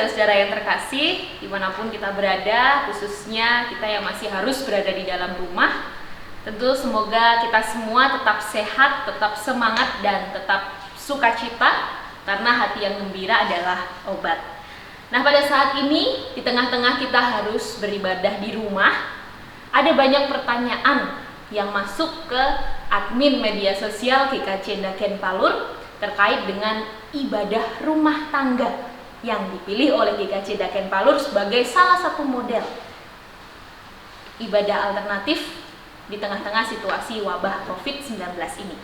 saudara-saudara yang terkasih, dimanapun kita berada, khususnya kita yang masih harus berada di dalam rumah, tentu semoga kita semua tetap sehat, tetap semangat, dan tetap sukacita, karena hati yang gembira adalah obat. Nah, pada saat ini, di tengah-tengah kita harus beribadah di rumah, ada banyak pertanyaan yang masuk ke admin media sosial GKJ Ndagen Palur terkait dengan ibadah rumah tangga yang dipilih oleh GKJ Ndagen Palur sebagai salah satu model ibadah alternatif di tengah-tengah situasi wabah COVID-19 ini.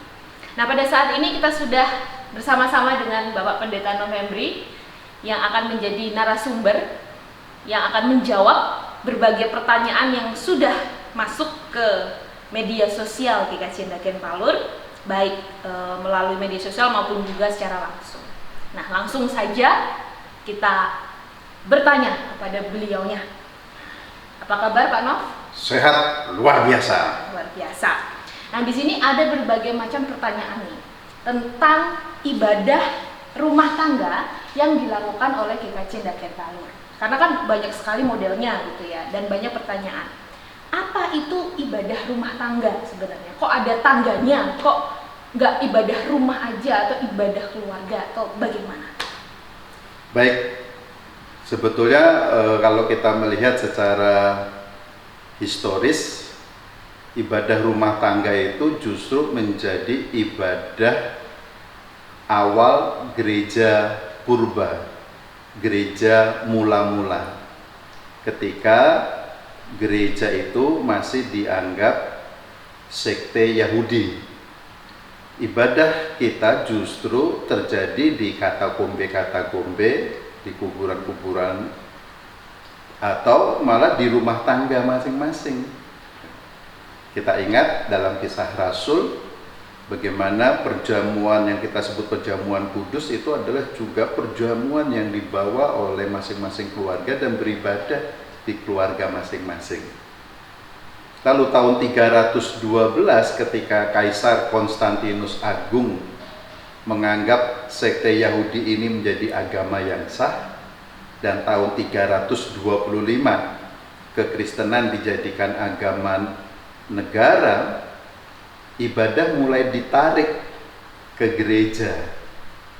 Nah, pada saat ini kita sudah bersama-sama dengan Bapak Pendeta Novembri yang akan menjadi narasumber yang akan menjawab berbagai pertanyaan yang sudah masuk ke media sosial GKJ Ndagen Palur, baik melalui media sosial maupun juga secara langsung. Nah, langsung saja kita bertanya kepada beliaunya. Apa kabar Pak Nov? Sehat luar biasa. Luar biasa. Nah, di sini ada berbagai macam pertanyaan nih tentang ibadah rumah tangga yang dilakukan oleh GKJ Ndagen Palur. Karena kan banyak sekali modelnya gitu ya, dan banyak pertanyaan. Apa itu ibadah rumah tangga sebenarnya? Kok ada tangganya? Kok nggak ibadah rumah aja atau ibadah keluarga atau bagaimana? Baik, sebetulnya kalau kita melihat secara historis, ibadah rumah tangga itu justru menjadi ibadah awal gereja purba, gereja mula-mula. Ketika gereja itu masih dianggap sekte Yahudi, ibadah kita justru terjadi di katakombe, di kuburan-kuburan, atau malah di rumah tangga masing-masing. Kita ingat dalam Kisah Rasul, bagaimana perjamuan yang kita sebut perjamuan kudus itu adalah juga perjamuan yang dibawa oleh masing-masing keluarga dan beribadah di keluarga masing-masing. Lalu tahun 312 ketika Kaisar Konstantinus Agung menganggap sekte Yahudi ini menjadi agama yang sah, dan tahun 325 kekristenan dijadikan agama negara, ibadah mulai ditarik ke gereja.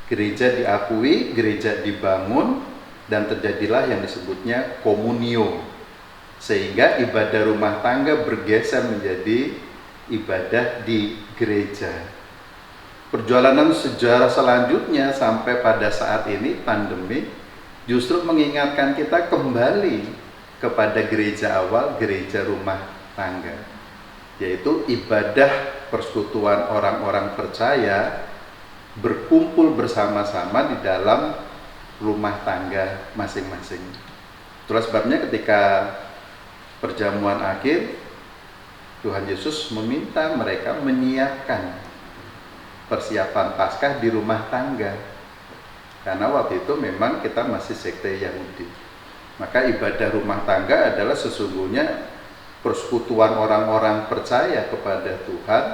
Gereja diakui, gereja dibangun, dan terjadilah yang disebutnya komunio. Sehingga ibadah rumah tangga bergeser menjadi ibadah di gereja. Perjalanan sejarah selanjutnya sampai pada saat ini pandemi justru mengingatkan kita kembali kepada gereja awal, gereja rumah tangga, yaitu ibadah persekutuan orang-orang percaya berkumpul bersama-sama di dalam rumah tangga masing-masing. Itulah sebabnya ketika perjamuan akhir, Tuhan Yesus meminta mereka menyiapkan persiapan Paskah di rumah tangga, karena waktu itu memang kita masih sekte Yahudi. Maka ibadah rumah tangga adalah sesungguhnya persekutuan orang-orang percaya kepada Tuhan,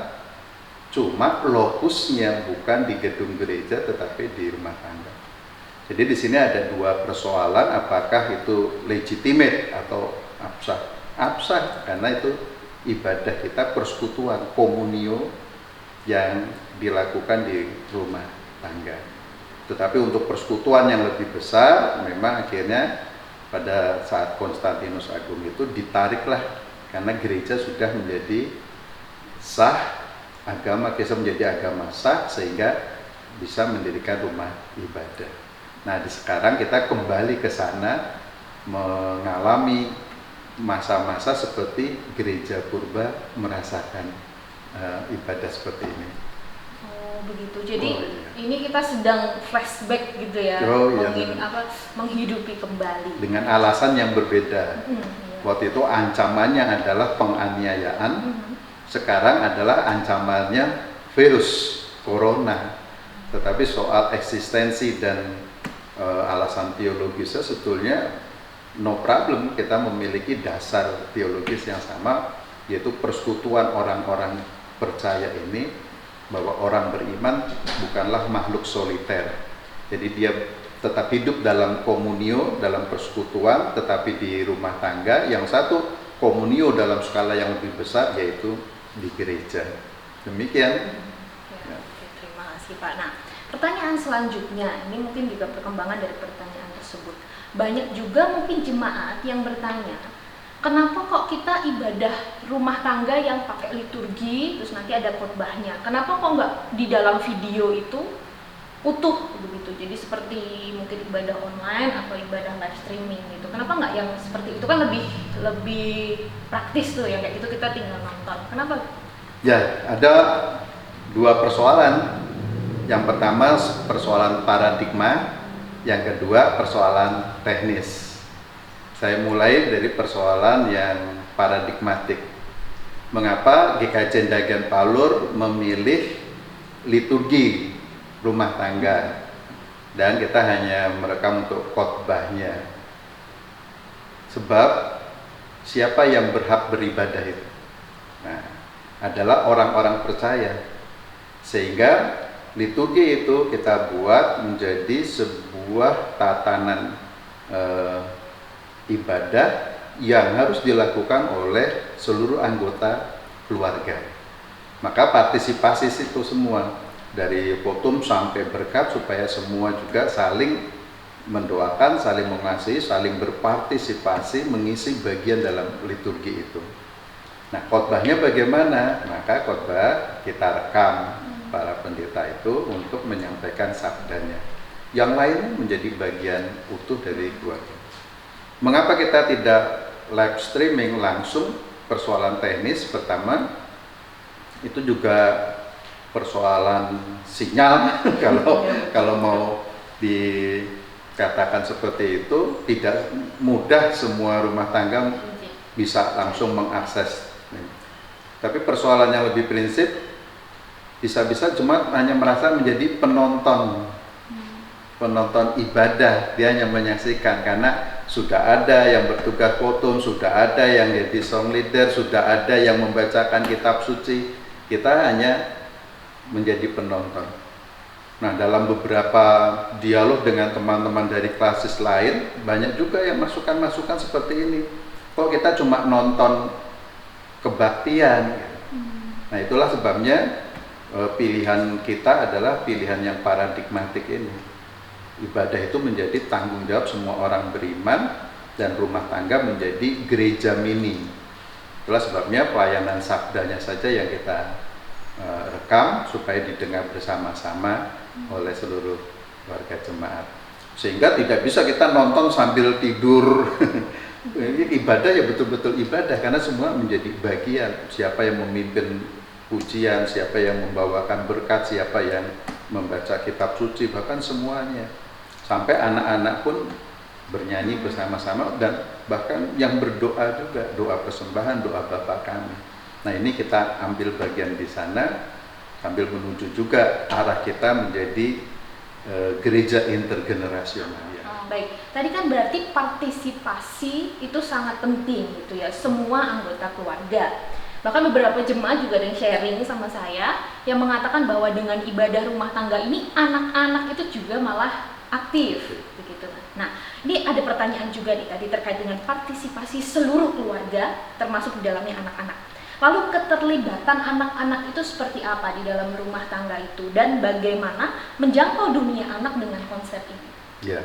cuma lokusnya bukan di gedung gereja tetapi di rumah tangga. Jadi di sini ada dua persoalan, apakah itu legitimate atau absah. Absah karena itu ibadah kita persekutuan, komunio yang dilakukan di rumah tangga. Tetapi untuk persekutuan yang lebih besar, memang akhirnya pada saat Konstantinus Agung itu ditariklah, karena gereja sudah menjadi sah, agama Kristen menjadi agama sah, sehingga bisa mendirikan rumah ibadah. Nah, sekarang kita kembali ke sana, mengalami masa-masa seperti gereja purba merasakan ibadah seperti ini. Oh, begitu. Jadi ini kita sedang flashback gitu ya, menghidupi kembali dengan alasan yang berbeda. Waktu itu ancamannya adalah penganiayaan, sekarang adalah ancamannya virus corona. Tetapi soal eksistensi dan alasan teologisnya sebetulnya no problem, kita memiliki dasar teologis yang sama, yaitu persekutuan orang-orang percaya ini, bahwa orang beriman bukanlah makhluk soliter. Jadi dia tetap hidup dalam komunio, dalam persekutuan, tetapi di rumah tangga. Yang satu komunio dalam skala yang lebih besar, yaitu di gereja. Demikian. Ya, oke, terima kasih Pak. Nah, pertanyaan selanjutnya, ini mungkin juga perkembangan dari pertanyaan tersebut. Banyak juga mungkin jemaat yang bertanya, kenapa kok kita ibadah rumah tangga yang pakai liturgi, terus nanti ada khotbahnya? Kenapa kok nggak di dalam video itu utuh begitu? Jadi seperti mungkin ibadah online atau ibadah live streaming gitu. Kenapa nggak yang seperti itu, kan lebih praktis tuh yang kayak gitu, kita tinggal nonton. Kenapa? Ya, ada dua persoalan. Yang pertama persoalan paradigma, yang kedua persoalan teknis. Saya mulai dari persoalan yang paradigmatik. Mengapa GKJ Ndagan Palur memilih liturgi rumah tangga dan kita hanya merekam untuk khotbahnya? Sebab siapa yang berhak beribadah itu? Nah, adalah orang-orang percaya. Sehingga liturgi itu kita buat menjadi sebuah tatanan ibadah yang harus dilakukan oleh seluruh anggota keluarga. Maka partisipasi itu semua, dari potum sampai berkat, supaya semua juga saling mendoakan, saling mengasihi, saling berpartisipasi mengisi bagian dalam liturgi itu. Nah, khotbahnya bagaimana? Maka khotbah kita rekam para pendeta itu untuk menyampaikan sabdanya. Yang lain menjadi bagian utuh dari keluarga. Mengapa kita tidak live streaming langsung? Persoalan teknis pertama, itu juga persoalan sinyal. kalau mau dikatakan seperti itu, tidak mudah semua rumah tangga bisa langsung mengakses. Tapi persoalan yang lebih prinsip, bisa-bisa jemaat hanya merasa menjadi penonton ibadah, dia hanya menyaksikan, karena sudah ada yang bertugas khotbah, sudah ada yang jadi song leader, sudah ada yang membacakan kitab suci, kita hanya menjadi penonton. Nah, dalam beberapa dialog dengan teman-teman dari klasis lain, banyak juga yang masukan-masukan seperti ini. Kok kita cuma nonton kebaktian? Nah, itulah sebabnya pilihan kita adalah pilihan yang paradigmatik ini. Ibadah itu menjadi tanggung jawab semua orang beriman, dan rumah tangga menjadi gereja mini. Itulah sebabnya pelayanan sabdanya saja yang kita rekam supaya didengar bersama-sama oleh seluruh warga jemaat. Sehingga tidak bisa kita nonton sambil tidur. Ini ibadah ya betul-betul ibadah, karena semua menjadi bagian. Siapa yang memimpin pujian, siapa yang membawakan berkat, siapa yang membaca kitab suci, bahkan semuanya. Sampai anak-anak pun bernyanyi bersama-sama, dan bahkan yang berdoa juga, doa persembahan, doa Bapa kami. Nah, ini kita ambil bagian di sana sambil menuju juga arah kita menjadi gereja intergenerasional. Baik, tadi kan berarti partisipasi itu sangat penting gitu ya, semua anggota keluarga. Bahkan beberapa jemaat juga ada yang sharing sama saya yang mengatakan bahwa dengan ibadah rumah tangga ini anak-anak itu juga malah aktif begitu. Nah, ini ada pertanyaan juga nih tadi terkait dengan partisipasi seluruh keluarga termasuk di dalamnya anak-anak. Lalu keterlibatan anak-anak itu seperti apa di dalam rumah tangga itu, dan bagaimana menjangkau dunia anak dengan konsep ini? Ya,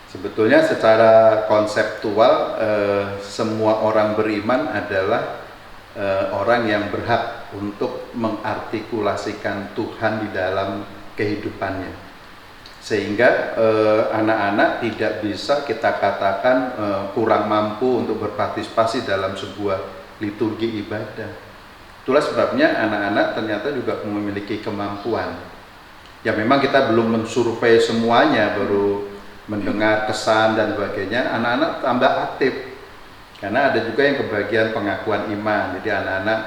sebetulnya secara konseptual semua orang beriman adalah orang yang berhak untuk mengartikulasikan Tuhan di dalam kehidupannya. Sehingga anak-anak tidak bisa kita katakan kurang mampu untuk berpartisipasi dalam sebuah liturgi ibadah. Itulah sebabnya anak-anak ternyata juga memiliki kemampuan. Ya, memang kita belum mensurvei semuanya, baru mendengar kesan dan sebagainya. Anak-anak tambah aktif, karena ada juga yang kebagian pengakuan iman. Jadi anak-anak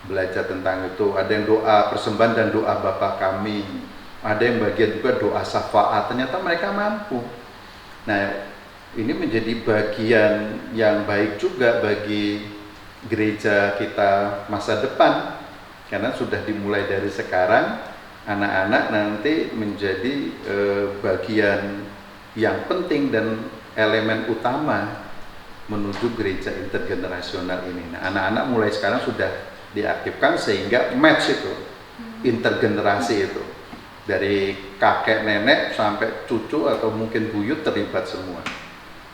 belajar tentang itu. Ada yang doa persembahan dan doa Bapa kami. Ada yang bagian juga doa syafaat. Ternyata mereka mampu. Nah, ini menjadi bagian yang baik juga bagi gereja kita masa depan, karena sudah dimulai dari sekarang. anak-anak nanti menjadi bagian yang penting dan elemen utama menuju gereja intergenerasional ini. Nah, anak-anak mulai sekarang sudah diaktifkan sehingga match itu, intergenerasi itu. Dari kakek nenek sampai cucu atau mungkin buyut terlibat semua.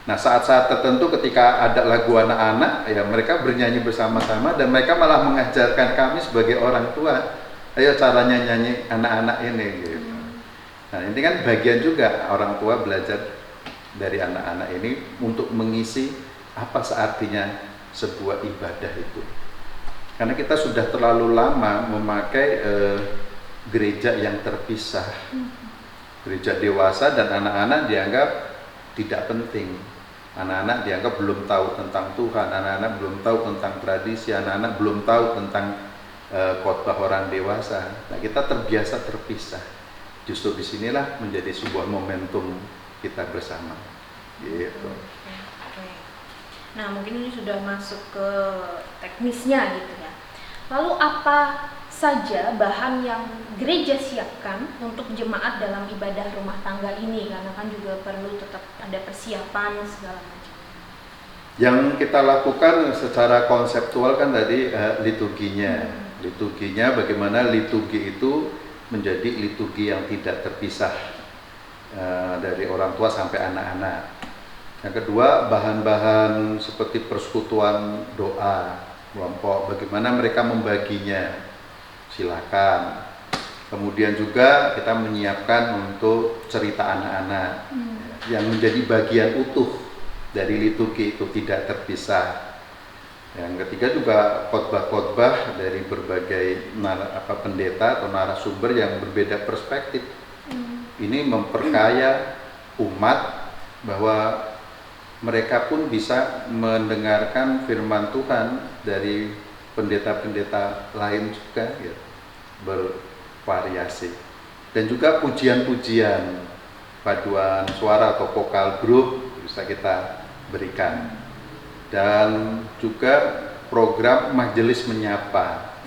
Nah, saat-saat tertentu ketika ada lagu anak-anak, ya mereka bernyanyi bersama-sama dan mereka malah mengajarkan kami sebagai orang tua, ayo caranya nyanyi anak-anak ini gitu. Nah, ini kan bagian juga orang tua belajar dari anak-anak ini untuk mengisi apa seartinya sebuah ibadah itu. Karena kita sudah terlalu lama memakai gereja yang terpisah. Gereja dewasa dan anak-anak dianggap tidak penting. Anak-anak dianggap belum tahu tentang Tuhan, anak-anak belum tahu tentang tradisi, anak-anak belum tahu tentang khotbah orang dewasa. Nah, kita terbiasa terpisah. Justru disinilah menjadi sebuah momentum kita bersama. Gitu. Nah, mungkin ini sudah masuk ke teknisnya gitu ya. Lalu apa saja bahan yang gereja siapkan untuk jemaat dalam ibadah rumah tangga ini, karena kan juga perlu tetap ada persiapan segala macam. Yang kita lakukan secara konseptual kan tadi liturginya. Liturginya bagaimana liturgi itu menjadi liturgi yang tidak terpisah dari orang tua sampai anak-anak. Yang kedua, bahan-bahan seperti persekutuan doa kelompok, bagaimana mereka membaginya. Silakan. Kemudian juga kita menyiapkan untuk cerita anak-anak yang menjadi bagian utuh dari liturgi itu tidak terpisah. Yang ketiga juga khotbah-khotbah dari berbagai pendeta atau narasumber yang berbeda perspektif. Ini memperkaya umat bahwa mereka pun bisa mendengarkan firman Tuhan dari pendeta-pendeta lain juga, ya, bervariasi. Dan juga pujian-pujian, paduan suara atau vokal grup bisa kita berikan. Dan juga program majelis menyapa.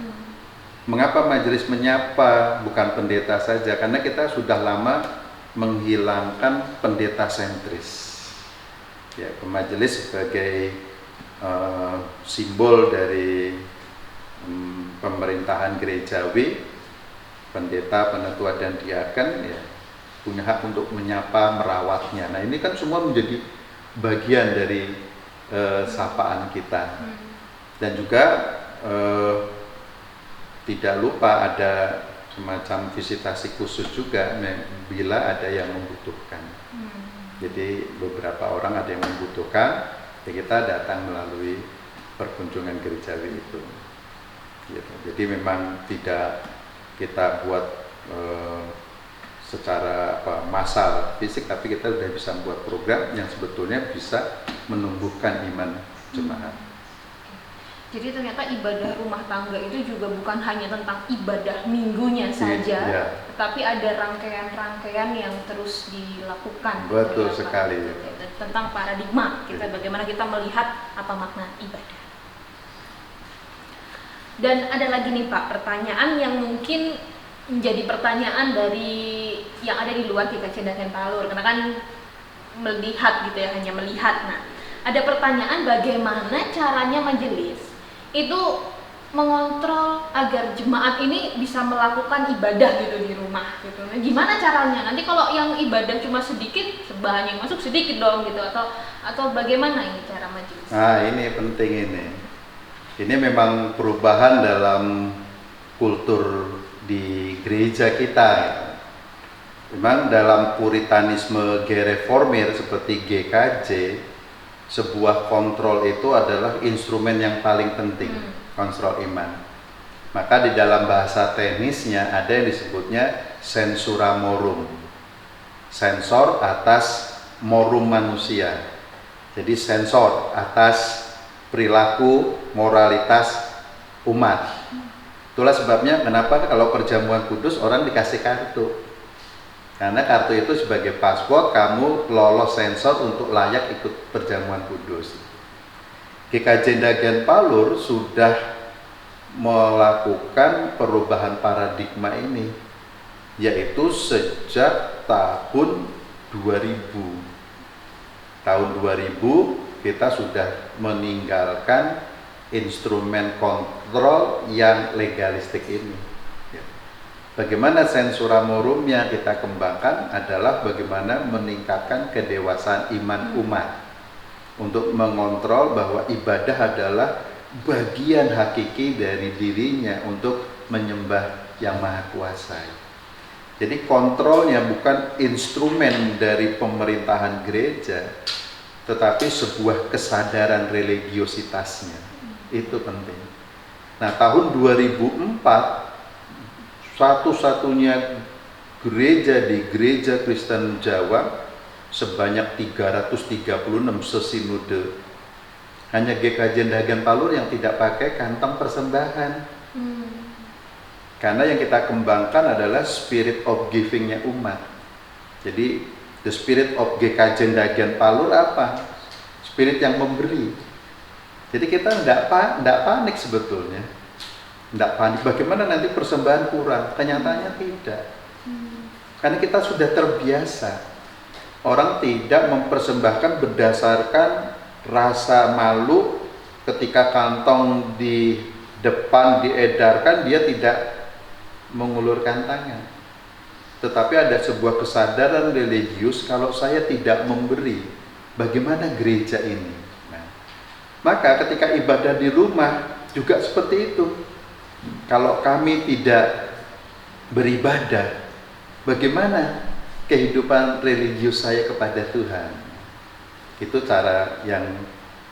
Mengapa majelis menyapa bukan pendeta saja? Karena kita sudah lama menghilangkan pendeta sentris. Ya, majelis sebagai simbol dari pemerintahan gerejawi, pendeta, penatua dan diaken ya punya hak untuk menyapa, merawatnya. Nah, ini kan semua menjadi bagian dari sapaan kita. Dan juga tidak lupa ada semacam visitasi khusus juga bila ada yang membutuhkan. Jadi beberapa orang ada yang membutuhkan, ya kita datang melalui perkunjungan gerejawi itu. Gitu. Jadi memang tidak kita buat secara massal fisik, tapi kita sudah bisa membuat program yang sebetulnya bisa menumbuhkan iman jemaat. Jadi ternyata ibadah rumah tangga itu juga bukan hanya tentang ibadah minggunya saja, tetapi ada rangkaian-rangkaian yang terus dilakukan. Betul sekali. Tentang paradigma kita, bagaimana kita melihat apa makna ibadah. Dan ada lagi nih Pak, pertanyaan yang mungkin menjadi pertanyaan dari yang ada di luar GKJ dan Palur, karena kan melihat gitu ya, hanya melihat. Nah, ada pertanyaan bagaimana caranya majelis itu mengontrol agar jemaat ini bisa melakukan ibadah gitu di rumah gitu. Nah, gimana caranya? Nanti kalau yang ibadah cuma sedikit, bahan yang masuk sedikit dong gitu, atau bagaimana ini cara majelis? Nah, ini penting ini. Ini memang perubahan dalam kultur di gereja kita. Memang dalam puritanisme gereformir seperti GKJ, sebuah kontrol itu adalah instrumen yang paling penting, kontrol iman. Maka di dalam bahasa teknisnya ada yang disebutnya sensura morum, sensor atas morum manusia. Jadi sensor atas perilaku moralitas umat. Itulah sebabnya kenapa kalau perjamuan kudus orang dikasih kartu. Karena kartu itu sebagai paspor kamu lolos sensor untuk layak ikut perjamuan kudus. GKJ Dagen Palur sudah melakukan perubahan paradigma ini. yaitu sejak tahun 2000. Tahun 2000 kita sudah meninggalkan instrumen kontrol yang legalistik ini. Ya. Bagaimana sensura morum yang kita kembangkan adalah bagaimana meningkatkan kedewasaan iman umat untuk mengontrol bahwa ibadah adalah bagian hakiki dari dirinya untuk menyembah yang maha kuasa. Jadi kontrolnya bukan instrumen dari pemerintahan gereja, tetapi sebuah kesadaran religiositasnya. Itu penting. Nah, tahun 2004 satu-satunya gereja di Gereja Kristen Jawa sebanyak 336 sesinode. Hanya GKJ Ndagan Palur yang tidak pakai kantong persembahan. Karena yang kita kembangkan adalah spirit of giving-nya umat. Jadi the spirit of GKJ Ndagan Palur apa? Spirit yang memberi. Jadi kita tidak panik sebetulnya. Tidak panik bagaimana nanti persembahan kurang. Kenyataannya tidak. Karena kita sudah terbiasa. Orang tidak mempersembahkan berdasarkan rasa malu ketika kantong di depan diedarkan, dia tidak mengulurkan tangan. Tetapi ada sebuah kesadaran religius, kalau saya tidak memberi, bagaimana gereja ini? Nah, maka ketika ibadah di rumah juga seperti itu. Kalau kami tidak beribadah, bagaimana kehidupan religius saya kepada Tuhan? Itu cara yang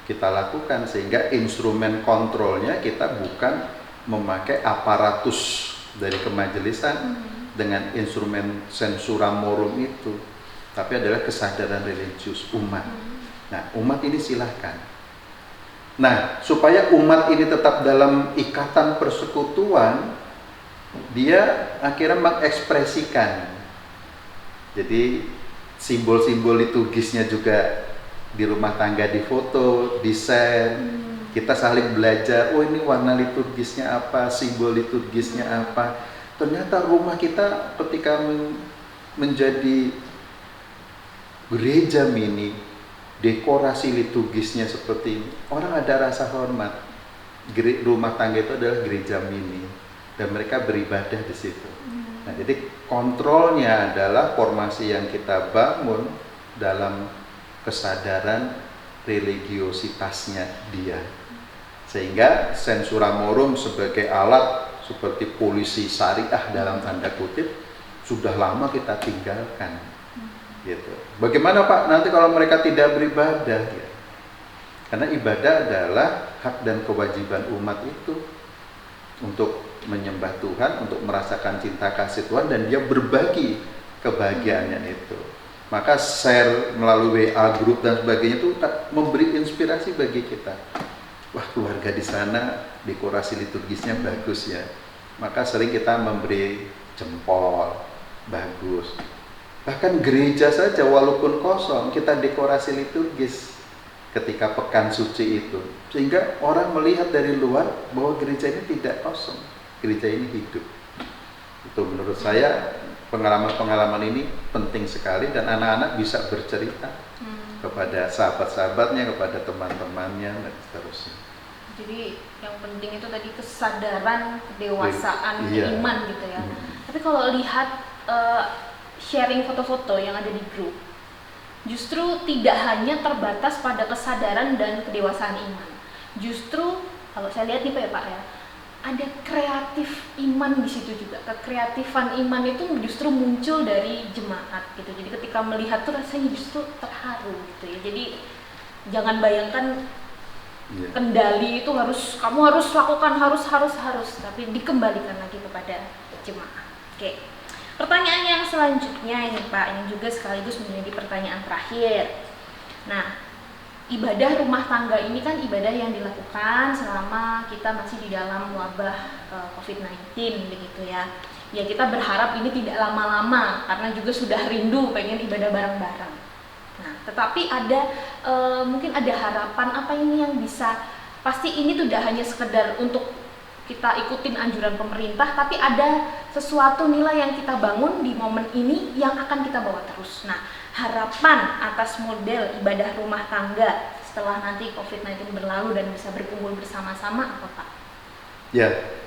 kita lakukan, sehingga instrumen kontrolnya kita bukan memakai aparatus dari kemajelisan dengan instrumen sensura morum itu, tapi adalah kesadaran religius umat. Nah, umat ini silahkan. Nah, supaya umat ini tetap dalam ikatan persekutuan, dia akhirnya mengekspresikan. Jadi simbol-simbol liturgisnya juga di rumah tangga difoto, di-share. Kita saling belajar, oh ini warna liturgisnya apa, simbol liturgisnya apa. Ternyata rumah kita ketika menjadi gereja mini, dekorasi liturgisnya seperti ini, orang ada rasa hormat. Rumah tangga itu adalah gereja mini dan mereka beribadah di situ. Nah, jadi kontrolnya adalah formasi yang kita bangun dalam kesadaran religiositasnya dia. Sehingga sensura morum sebagai alat seperti polisi syariah dalam tanda kutip sudah lama kita tinggalkan. Gitu. Bagaimana Pak nanti kalau mereka tidak beribadah? Ya. Karena ibadah adalah hak dan kewajiban umat itu untuk menyembah Tuhan, untuk merasakan cinta kasih Tuhan, dan dia berbagi kebahagiaannya itu. Maka share melalui WA grup dan sebagainya itu memberi inspirasi bagi kita. Wah, keluarga di sana dekorasi liturgisnya bagus ya. Maka sering kita memberi jempol, bagus. Bahkan gereja saja walaupun kosong, kita dekorasi liturgis ketika pekan suci itu. Sehingga orang melihat dari luar bahwa gereja ini tidak kosong. Gereja ini hidup. Itu menurut saya pengalaman-pengalaman ini penting sekali, dan anak-anak bisa bercerita kepada sahabat-sahabatnya, kepada teman-temannya, dan seterusnya. Jadi yang penting itu tadi kesadaran, kedewasaan, iman gitu ya. Tapi kalau lihat sharing foto-foto yang ada di grup, justru tidak hanya terbatas pada kesadaran dan kedewasaan iman. Justru kalau saya lihat nih Pak ya, ada kreatif iman di situ juga. Kekreatifan iman itu justru muncul dari jemaat gitu. Jadi ketika melihat tuh rasanya justru terharu gitu ya. Jadi jangan bayangkan kendali itu kamu harus lakukan harus, tapi dikembalikan lagi kepada jemaat. Oke. Pertanyaan yang selanjutnya ini Pak, yang juga sekaligus menjadi pertanyaan terakhir. Nah, ibadah rumah tangga ini kan ibadah yang dilakukan selama kita masih di dalam wabah COVID-19 begitu ya. Ya kita berharap ini tidak lama-lama karena juga sudah rindu pengen ibadah bareng-bareng. Nah, tetapi ada mungkin ada harapan apa ini yang bisa, pasti ini tidak hanya sekedar untuk kita ikutin anjuran pemerintah, tapi ada sesuatu nilai yang kita bangun di momen ini yang akan kita bawa terus. Nah, harapan atas model ibadah rumah tangga setelah nanti COVID-19 berlalu dan bisa berkumpul bersama-sama apa Pak? Ya,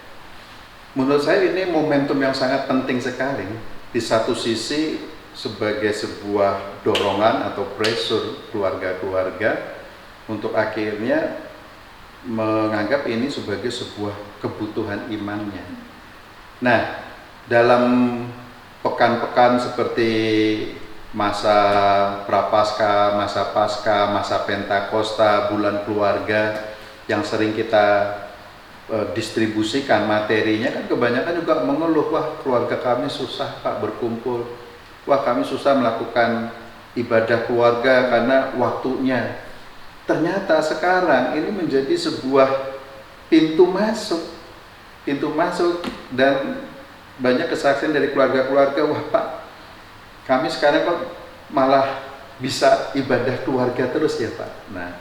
menurut saya ini momentum yang sangat penting sekali. Di satu sisi sebagai sebuah dorongan atau pressure keluarga-keluarga untuk akhirnya menganggap ini sebagai sebuah kebutuhan imannya. Nah, dalam pekan-pekan seperti masa Prapaskah, masa Paskah, masa Pentakosta, bulan keluarga yang sering kita distribusikan materinya, kan kebanyakan juga mengeluh, wah keluarga kami susah Pak berkumpul, wah kami susah melakukan ibadah keluarga karena waktunya. Ternyata sekarang ini menjadi sebuah pintu masuk dan banyak kesaksian dari keluarga-keluarga, wah Pak, kami sekarang kok malah bisa ibadah keluarga terus ya Pak. Nah,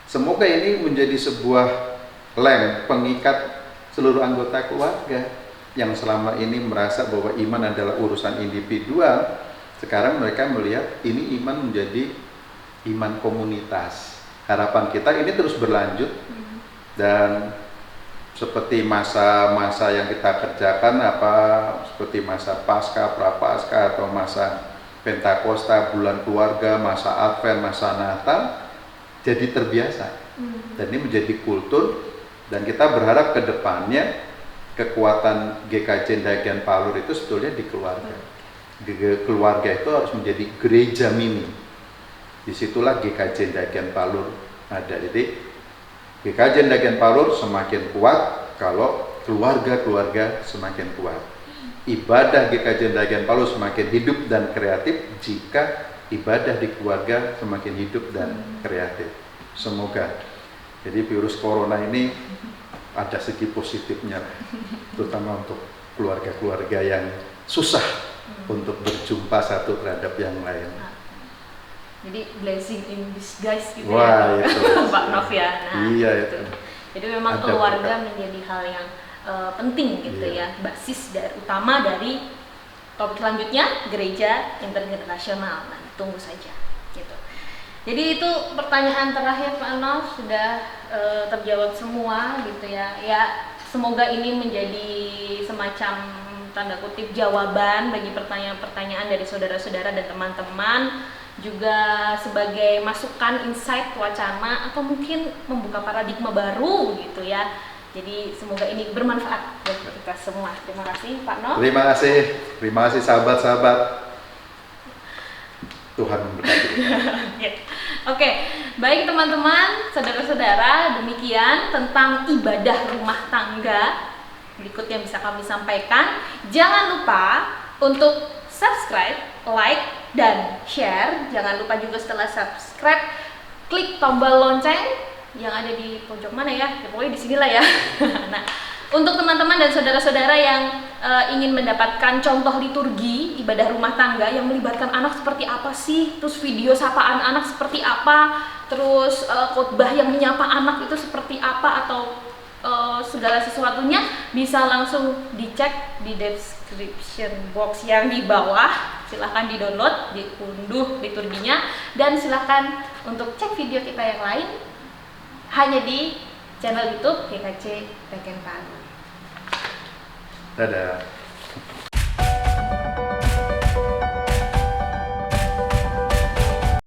semoga ini menjadi sebuah lem pengikat seluruh anggota keluarga yang selama ini merasa bahwa iman adalah urusan individual. Sekarang mereka melihat ini iman menjadi iman komunitas. Harapan kita ini terus berlanjut dan seperti masa-masa yang kita kerjakan seperti masa Paskah, Prapaskah atau masa Pentakosta, bulan keluarga, masa Advent, masa Natal jadi terbiasa. Dan ini menjadi kultur dan kita berharap ke depannya kekuatan GKJ Ndakian Palur itu sebetulnya di keluarga. Keluarga itu harus menjadi gereja mini. Disitulah GKJ Ndakian Palur ada. Jadi GKJ Ndakian Palur semakin kuat kalau keluarga-keluarga semakin kuat. Ibadah GKJ Ndakian Palur semakin hidup dan kreatif jika ibadah di keluarga semakin hidup dan kreatif. Semoga. Jadi virus corona ini ada segi positifnya, terutama untuk keluarga-keluarga yang susah untuk berjumpa satu terhadap yang lain. Jadi blessing in disguise gitu. Wah, ya itu. Pak Nov ya. Nah, iya gitu. itu. Jadi memang Ada keluarga bukan. menjadi hal yang penting gitu Iya. ya, basis utama dari topik selanjutnya gereja intergenerasional. Nah, tunggu saja gitu. Jadi itu pertanyaan terakhir Pak Nov sudah terjawab semua gitu ya. Ya, semoga ini menjadi semacam tanda kutip jawaban bagi pertanyaan-pertanyaan dari saudara-saudara dan teman-teman, juga sebagai masukan, insight, wacana, atau mungkin membuka paradigma baru gitu ya. Jadi semoga ini bermanfaat buat kita semua. Terima kasih Pak Nov. Terima kasih sahabat-sahabat. Tuhan memberkati. Oke, baik teman-teman, saudara-saudara, demikian tentang ibadah rumah tangga. Berikut yang bisa kami sampaikan. Jangan lupa untuk subscribe, like, dan share. Jangan lupa juga setelah subscribe, klik tombol lonceng yang ada di pojok mana ya? Ya pokoknya di sinilah ya. Nah, untuk teman-teman dan saudara-saudara yang ingin mendapatkan contoh liturgi ibadah rumah tangga yang melibatkan anak seperti apa sih, terus video sapaan anak seperti apa, terus khotbah yang menyapa anak itu seperti apa, atau segala sesuatunya, bisa langsung dicek di description box yang di bawah. Silahkan di-download, diunduh liturginya, dan silahkan untuk cek video kita yang lain hanya di channel YouTube GKJ Ndakian Palur. Dadah.